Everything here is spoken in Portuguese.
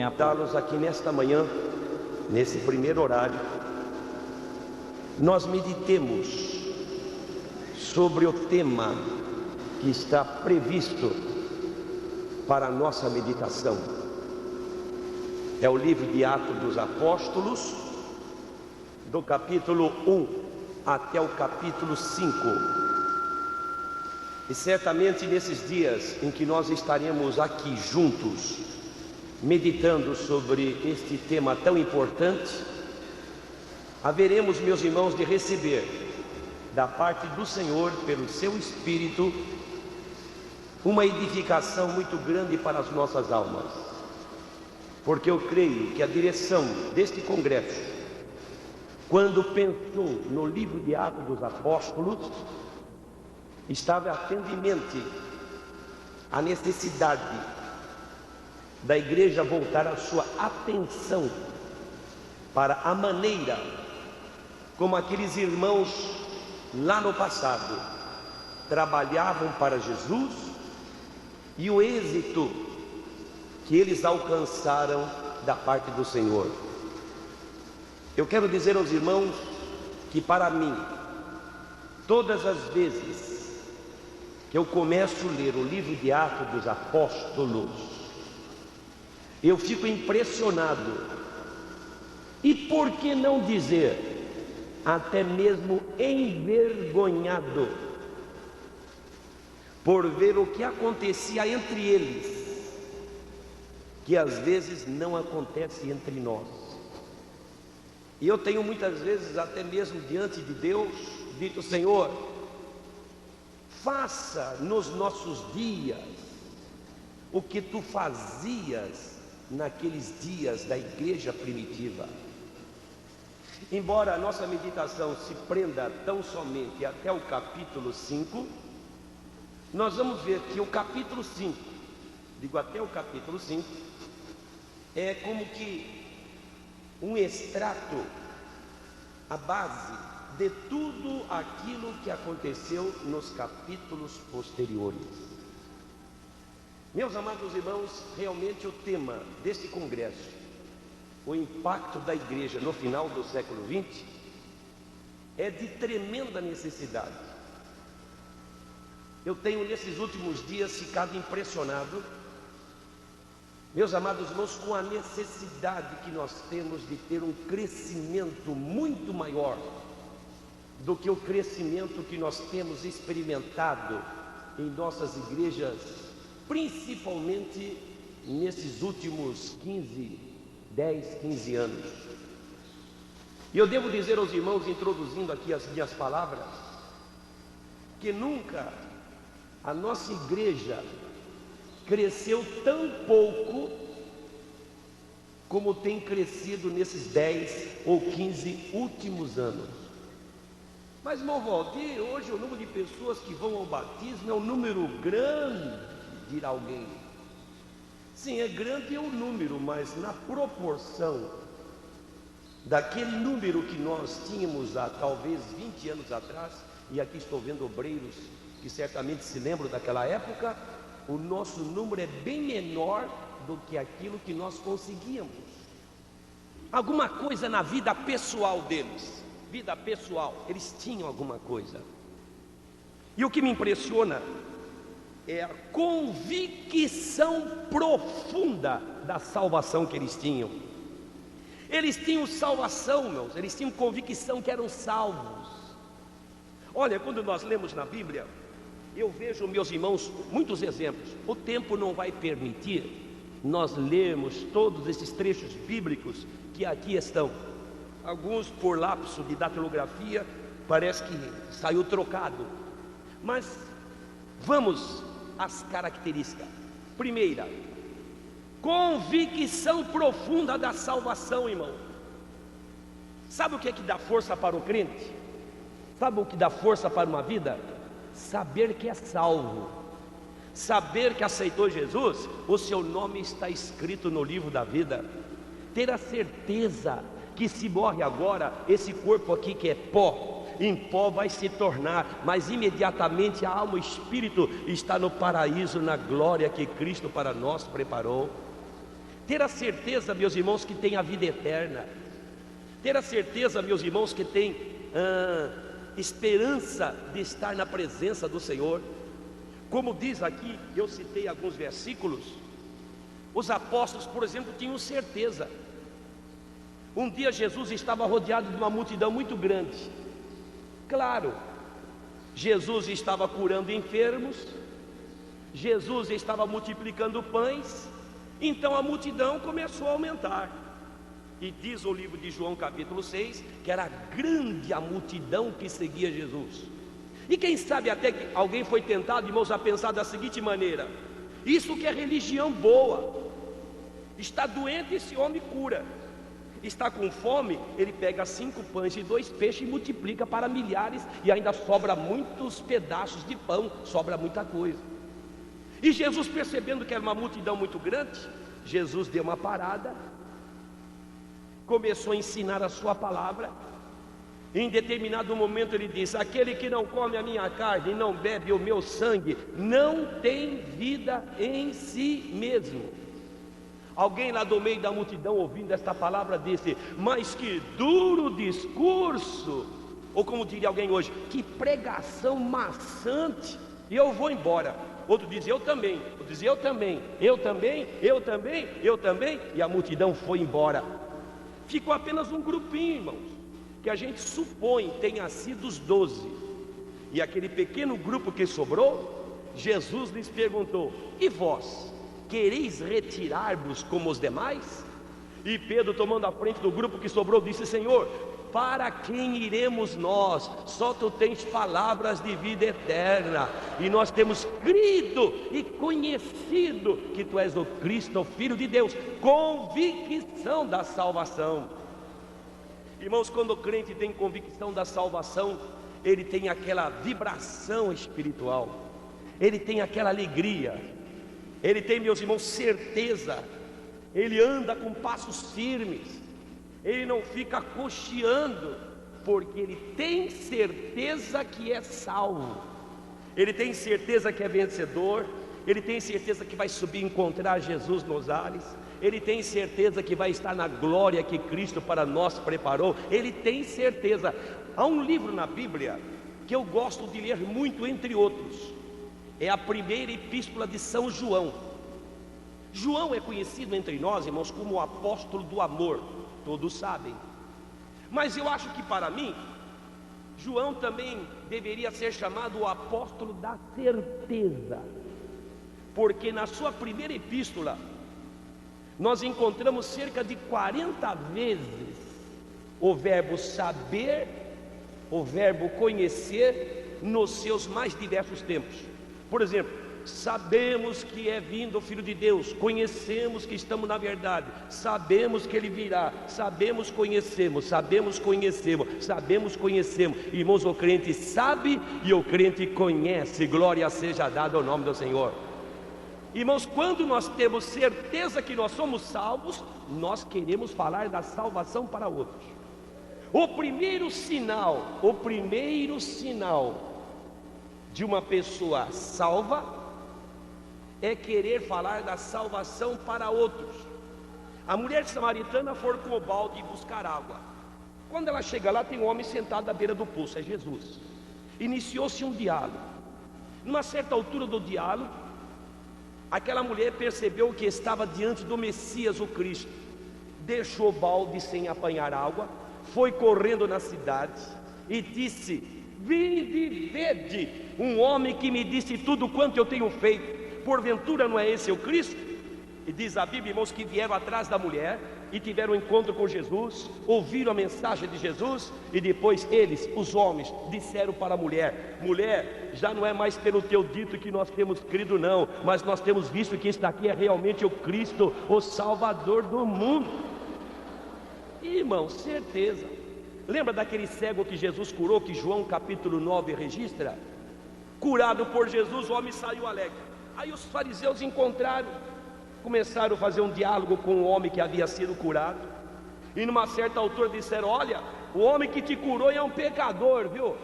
Convidá-los aqui nesta manhã, nesse primeiro horário, nós meditemos sobre o tema que está previsto para a nossa meditação. É o livro de Atos dos Apóstolos, do capítulo 1 até o capítulo 5. E certamente nesses dias em que nós estaremos aqui juntos, meditando sobre este tema tão importante, haveremos, meus irmãos, de receber da parte do Senhor, pelo seu Espírito, uma edificação muito grande para as nossas almas, porque eu creio que a direção deste congresso, quando pensou no livro de Atos dos Apóstolos, estava tendo em mente a necessidade da igreja voltar a sua atenção para a maneira como aqueles irmãos lá no passado trabalhavam para Jesus e o êxito que eles alcançaram da parte do Senhor. Eu quero dizer aos irmãos que, para mim, todas as vezes que eu começo a ler o livro de Atos dos Apóstolos, eu fico impressionado, e por que não dizer, até mesmo envergonhado, por ver o que acontecia entre eles, que às vezes não acontece entre nós. E eu tenho muitas vezes, até mesmo diante de Deus, dito: Senhor, faça nos nossos dias o que tu fazias naqueles dias da igreja primitiva. Embora a nossa meditação se prenda tão somente até o capítulo 5, nós vamos ver que o capítulo 5, digo até o capítulo 5, é como que um extrato, a base de tudo aquilo que aconteceu nos capítulos posteriores. Meus amados irmãos, realmente o tema deste congresso, o impacto da igreja no final do século XX, é de tremenda necessidade. Eu tenho nesses últimos dias ficado impressionado, meus amados irmãos, com a necessidade que nós temos de ter um crescimento muito maior do que o crescimento que nós temos experimentado em nossas igrejas, principalmente nesses últimos 10, 15 anos. E eu devo dizer aos irmãos, introduzindo aqui as minhas palavras, que nunca a nossa igreja cresceu tão pouco como tem crescido nesses 10 ou 15 últimos anos. Mas, irmão Valdir, hoje o número de pessoas que vão ao batismo é um número grande, dirá alguém. Sim, é grande o número, mas na proporção daquele número que nós tínhamos há talvez 20 anos atrás, e aqui estou vendo obreiros que certamente se lembram daquela época, o nosso número é bem menor do que aquilo que nós conseguíamos. Alguma coisa na vida pessoal deles, vida pessoal, eles tinham alguma coisa. E o que me impressiona é a convicção profunda da salvação que eles tinham. Eles tinham salvação, meus, eles tinham convicção que eram salvos. Olha, quando nós lemos na Bíblia, eu vejo, meus irmãos, muitos exemplos. O tempo não vai permitir nós lermos todos esses trechos bíblicos que aqui estão. Alguns, por lapso de datilografia, parece que saiu trocado. Mas vamos às características. Primeira, convicção profunda da salvação, irmão. Sabe o que é que dá força para o crente? Sabe o que dá força para uma vida? Saber que é salvo, saber que aceitou Jesus, o seu nome está escrito no livro da vida, ter a certeza que se morre agora, esse corpo aqui que é pó, em pó vai se tornar, mas imediatamente a alma e o espírito está no paraíso, na glória que Cristo para nós preparou. ter a certeza, meus irmãos, que tem a vida eterna, ter a certeza, meus irmãos, que tem esperança de estar na presença do Senhor. Como diz aqui, eu citei alguns versículos, os apóstolos, por exemplo, tinham certeza. Um dia Jesus estava rodeado de uma multidão muito grande. Claro, Jesus estava curando enfermos, Jesus estava multiplicando pães, então a multidão começou a aumentar. E diz o livro de João capítulo 6, que era grande a multidão que seguia Jesus. E quem sabe até que alguém foi tentado, irmãos, a pensar da seguinte maneira: isso que é religião boa. Está doente, esse homem cura. Está com fome, ele pega 5 pães e 2 peixes e multiplica para milhares, e ainda sobra muitos pedaços de pão, sobra muita coisa. E Jesus, percebendo que era uma multidão muito grande, Jesus deu uma parada, começou a ensinar a sua palavra. Em determinado momento ele disse: aquele que não come a minha carne e não bebe o meu sangue, não tem vida em si mesmo. Alguém lá do meio da multidão, ouvindo esta palavra, disse: mas que duro discurso! Ou como diria alguém hoje, que pregação maçante, e eu vou embora. Outro diz: eu também. Outro diz: eu também, eu também, eu também, eu também. E a multidão foi embora. Ficou apenas um grupinho, irmãos, que a gente supõe tenha sido os 12. E aquele pequeno grupo que sobrou, Jesus lhes perguntou: e vós, quereis retirar-vos como os demais? E Pedro, tomando a frente do grupo que sobrou, disse: Senhor, para quem iremos nós? Só tu tens palavras de vida eterna, e nós temos crido e conhecido que tu és o Cristo, o Filho de Deus. Convicção da salvação. Irmãos, quando o crente tem convicção da salvação, ele tem aquela vibração espiritual, ele tem aquela alegria, ele tem, meus irmãos, certeza. Ele anda com passos firmes, ele não fica cocheando, porque ele tem certeza que é salvo, ele tem certeza que é vencedor, ele tem certeza que vai subir e encontrar Jesus nos ares, ele tem certeza que vai estar na glória que Cristo para nós preparou, ele tem certeza. Há um livro na Bíblia que eu gosto de ler muito, entre outros, é a primeira epístola de São João. João é conhecido entre nós, irmãos, como o apóstolo do amor, todos sabem. Mas eu acho que para mim, João também deveria ser chamado o apóstolo da certeza, porque na sua primeira epístola, nós encontramos cerca de 40 vezes o verbo saber, o verbo conhecer, nos seus mais diversos tempos. Por exemplo, sabemos que é vindo o Filho de Deus, conhecemos que estamos na verdade, sabemos que Ele virá, sabemos, conhecemos, sabemos, conhecemos, sabemos, conhecemos. Irmãos, o crente sabe e o crente conhece, glória seja dada ao nome do Senhor. Irmãos, quando nós temos certeza que nós somos salvos, nós queremos falar da salvação para outros. O primeiro sinal de uma pessoa salva é querer falar da salvação para outros. A mulher samaritana foi com o balde buscar água. Quando ela chega lá, tem um homem sentado à beira do poço, é Jesus. Iniciou-se um diálogo. Numa certa altura do diálogo, aquela mulher percebeu que estava diante do Messias, o Cristo. Deixou o balde sem apanhar água, foi correndo na cidade e disse: vinde e vede um homem que me disse tudo quanto eu tenho feito. Porventura não é esse o Cristo? E diz a Bíblia, irmãos, que vieram atrás da mulher e tiveram um encontro com Jesus, ouviram a mensagem de Jesus, e depois eles, os homens, disseram para a mulher: mulher, já não é mais pelo teu dito que nós temos crido não, mas nós temos visto que este aqui é realmente o Cristo, o Salvador do mundo. Irmão, certeza. Lembra daquele cego que Jesus curou, que João capítulo 9 registra? Curado por Jesus, o homem saiu alegre. Aí os fariseus encontraram, começaram a fazer um diálogo com o homem que havia sido curado. E numa certa altura disseram: olha, o homem que te curou é um pecador, viu?